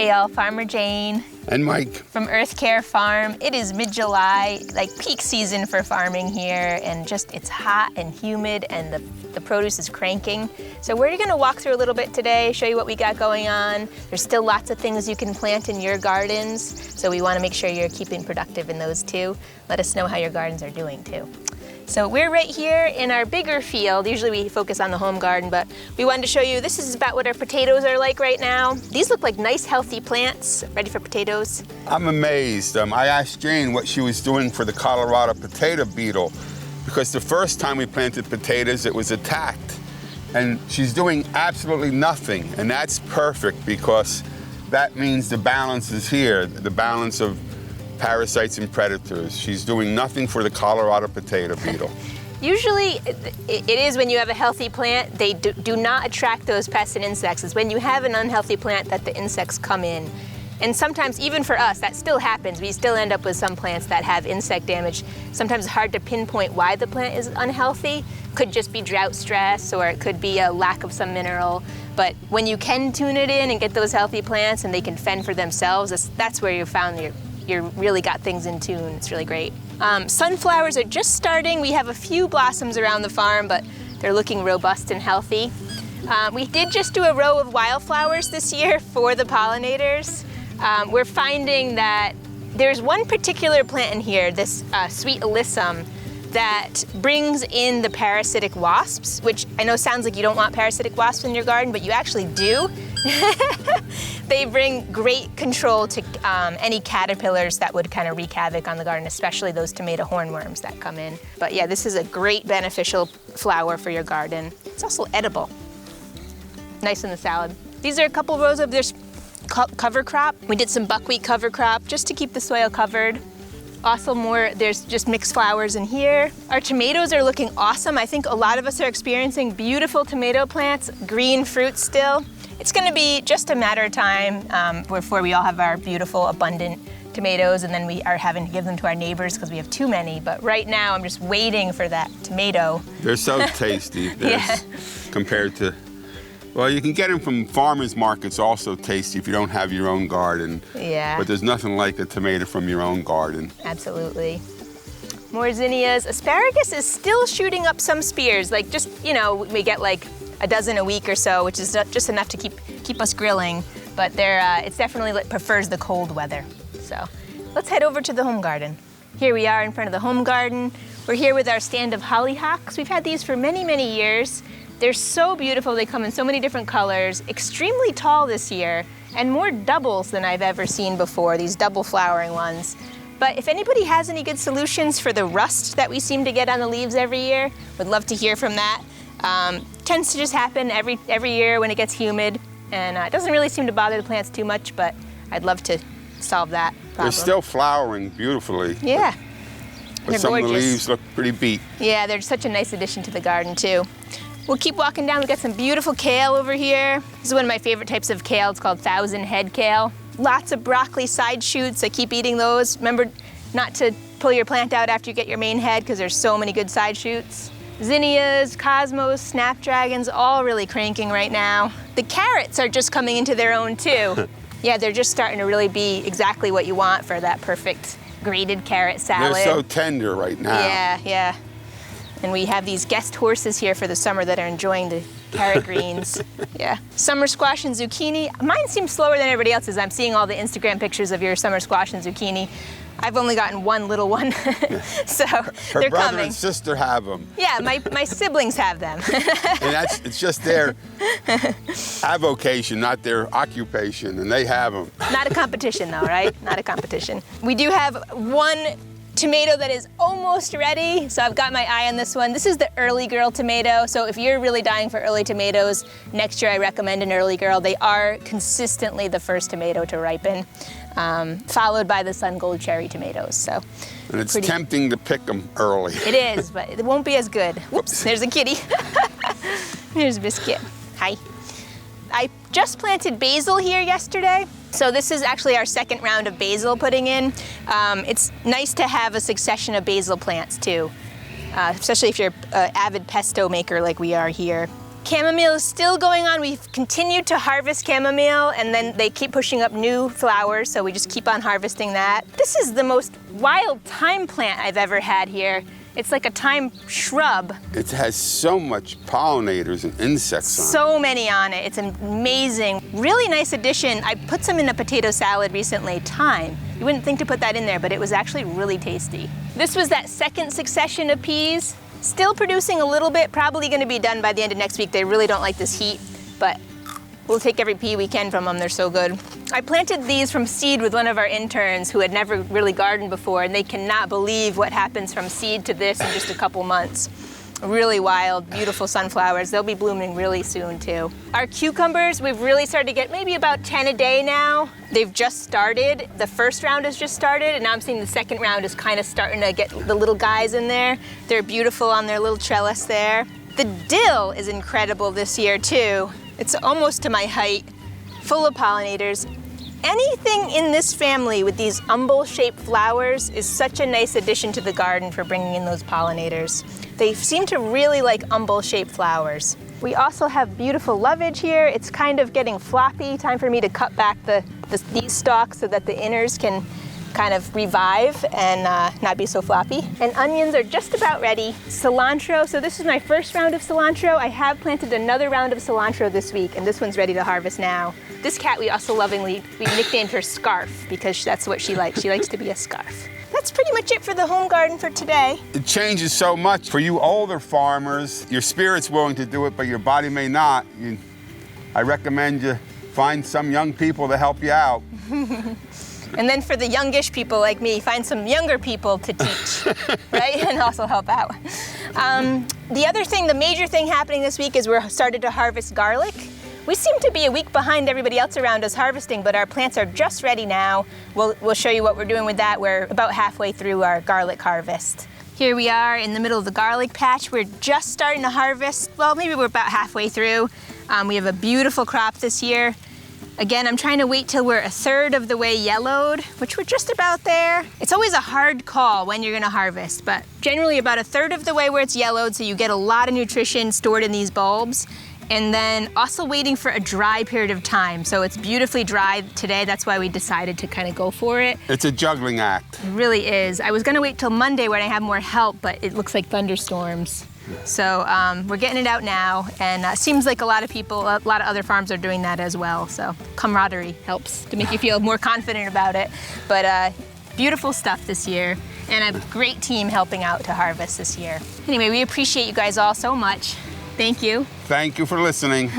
Hey y'all, Farmer Jane. And Mike. From Earth Care Farm. It is mid-July, like peak season for farming here, and just it's hot and humid and the produce is cranking. So we're gonna walk through a little bit today, show you what we got going on. There's still lots of things you can plant in your gardens, so we wanna make sure you're keeping productive in those too. Let us know how your gardens are doing too. So we're right here in our bigger field. Usually we focus on the home garden, but we wanted to show you, this is about what our potatoes are like right now. These look like nice, healthy plants, ready for potatoes. I'm amazed. I asked Jane what she was doing for the Colorado potato beetle, because the first time we planted potatoes, it was attacked. And she's doing absolutely nothing, and that's perfect because that means the balance is here, the balance of parasites and predators. She's doing nothing for the Colorado potato beetle. Usually it is when you have a healthy plant, they do not attract those pests and insects. It's when you have an unhealthy plant that the insects come in. And sometimes, even for us, that still happens. We still end up with some plants that have insect damage. Sometimes it's hard to pinpoint why the plant is unhealthy. Could just be drought stress, or it could be a lack of some mineral. But when you can tune it in and get those healthy plants and they can fend for themselves, that's where you found you really got things in tune. It's really great. Sunflowers are just starting. We have a few blossoms around the farm, but they're looking robust and healthy. We did just do a row of wildflowers this year for the pollinators. We're finding that there's one particular plant in here, this sweet alyssum, that brings in the parasitic wasps, which I know sounds like you don't want parasitic wasps in your garden, but you actually do. They bring great control to any caterpillars that would kind of wreak havoc on the garden, especially those tomato hornworms that come in. But yeah, this is a great beneficial flower for your garden. It's also edible. Nice in the salad. These are a couple rows of this cover crop. We did some buckwheat cover crop just to keep the soil covered. Also there's just mixed flowers in here. Our tomatoes are looking awesome. I think a lot of us are experiencing beautiful tomato plants, green fruit still. It's gonna be just a matter of time before we all have our beautiful, abundant tomatoes, and then we are having to give them to our neighbors because we have too many. But right now, I'm just waiting for that tomato. They're so tasty. Yeah. Compared to, well, you can get them from farmers markets, also tasty if you don't have your own garden. Yeah. But there's nothing like a tomato from your own garden. Absolutely. More zinnias. Asparagus is still shooting up some spears. Like just, we get like a dozen a week or so, which is just enough to keep us grilling. But it's definitely prefers the cold weather. So let's head over to the home garden. Here we are in front of the home garden. We're here with our stand of hollyhocks. We've had these for many, many years. They're so beautiful. They come in so many different colors, extremely tall this year, and more doubles than I've ever seen before, these double flowering ones. But if anybody has any good solutions for the rust that we seem to get on the leaves every year, would love to hear from that. Tends to just happen every year when it gets humid, and it doesn't really seem to bother the plants too much, but I'd love to solve that problem. They're still flowering beautifully. Yeah. But some of the leaves look pretty beat. Yeah, they're such a nice addition to the garden too. We'll keep walking down. We've got some beautiful kale over here. This is one of my favorite types of kale. It's called 1,000-head kale. Lots of broccoli side shoots. I keep eating those. Remember not to pull your plant out after you get your main head because there's so many good side shoots. Zinnias, cosmos, snapdragons, all really cranking right now. The carrots are just coming into their own too. Yeah, they're just starting to really be exactly what you want for that perfect grated carrot salad. They're so tender right now. Yeah. And we have these guest horses here for the summer that are enjoying the carrot greens. Yeah. Summer squash and zucchini. Mine seems slower than everybody else's. I'm seeing all the Instagram pictures of your summer squash and zucchini. I've only gotten one little one, so Her they're brother coming. and sister have them. Yeah, my siblings have them. And it's just their avocation, not their occupation, and they have them. Not a competition though, right? Not a competition. We do have one tomato that is almost ready, so I've got my eye on this one. This is the Early Girl tomato, so if you're really dying for early tomatoes, next year I recommend an Early Girl. They are consistently the first tomato to ripen, followed by the Sun Gold cherry tomatoes. So, and it's tempting to pick them early. It is, but it won't be as good. Whoops, there's a kitty. Here's Biscuit. Hi. I just planted basil here yesterday. So this is actually our second round of basil putting in. It's nice to have a succession of basil plants too, especially if you're an avid pesto maker like we are here. Chamomile is still going on. We've continued to harvest chamomile, and then they keep pushing up new flowers, so we just keep on harvesting that. This is the most wild thyme plant I've ever had here. It's like a thyme shrub. It has so much pollinators and insects on it. So many on it. It's amazing. Really nice addition. I put some in a potato salad recently, thyme. You wouldn't think to put that in there, but it was actually really tasty. This was that second succession of peas. Still producing a little bit, probably gonna be done by the end of next week. They really don't like this heat, but we'll take every pea we can from them. They're so good. I planted these from seed with one of our interns who had never really gardened before, and they cannot believe what happens from seed to this in just a couple months. Really wild, beautiful sunflowers. They'll be blooming really soon too. Our cucumbers, we've really started to get maybe about 10 a day now. They've just started. The first round has just started, and now I'm seeing the second round is kind of starting to get the little guys in there. They're beautiful on their little trellis there. The dill is incredible this year too. It's almost to my height, full of pollinators. Anything in this family with these umbel-shaped flowers is such a nice addition to the garden for bringing in those pollinators. They seem to really like umbel-shaped flowers. We also have beautiful lovage here. It's kind of getting floppy. Time for me to cut back these stalks so that the inners can kind of revive and not be so floppy. And onions are just about ready. Cilantro, so this is my first round of cilantro. I have planted another round of cilantro this week, and this one's ready to harvest now. This cat we also lovingly, we nicknamed her Scarf because that's what she likes. She likes to be a scarf. That's pretty much it for the home garden for today. It changes so much. For you older farmers, your spirit's willing to do it, but your body may not. I recommend you find some young people to help you out. And then for the youngish people like me, find some younger people to teach, right? And also help out. The other thing, the major thing happening this week is we're started to harvest garlic. We seem to be a week behind everybody else around us harvesting, but our plants are just ready now. We'll show you what we're doing with that. We're about halfway through our garlic harvest. Here we are in the middle of the garlic patch. We're just starting to harvest. Well, maybe we're about halfway through. We have a beautiful crop this year. Again, I'm trying to wait till we're a third of the way yellowed, which we're just about there. It's always a hard call when you're gonna harvest, but generally about a third of the way where it's yellowed, so you get a lot of nutrition stored in these bulbs. And then also waiting for a dry period of time. So it's beautifully dry today. That's why we decided to kind of go for it. It's a juggling act. It really is. I was gonna wait till Monday when I have more help, but it looks like thunderstorms. So we're getting it out now, and seems like a lot of people, a lot of other farms are doing that as well. So camaraderie helps to make you feel more confident about it. But beautiful stuff this year, and a great team helping out to harvest this year. Anyway, we appreciate you guys all so much. Thank you. Thank you for listening.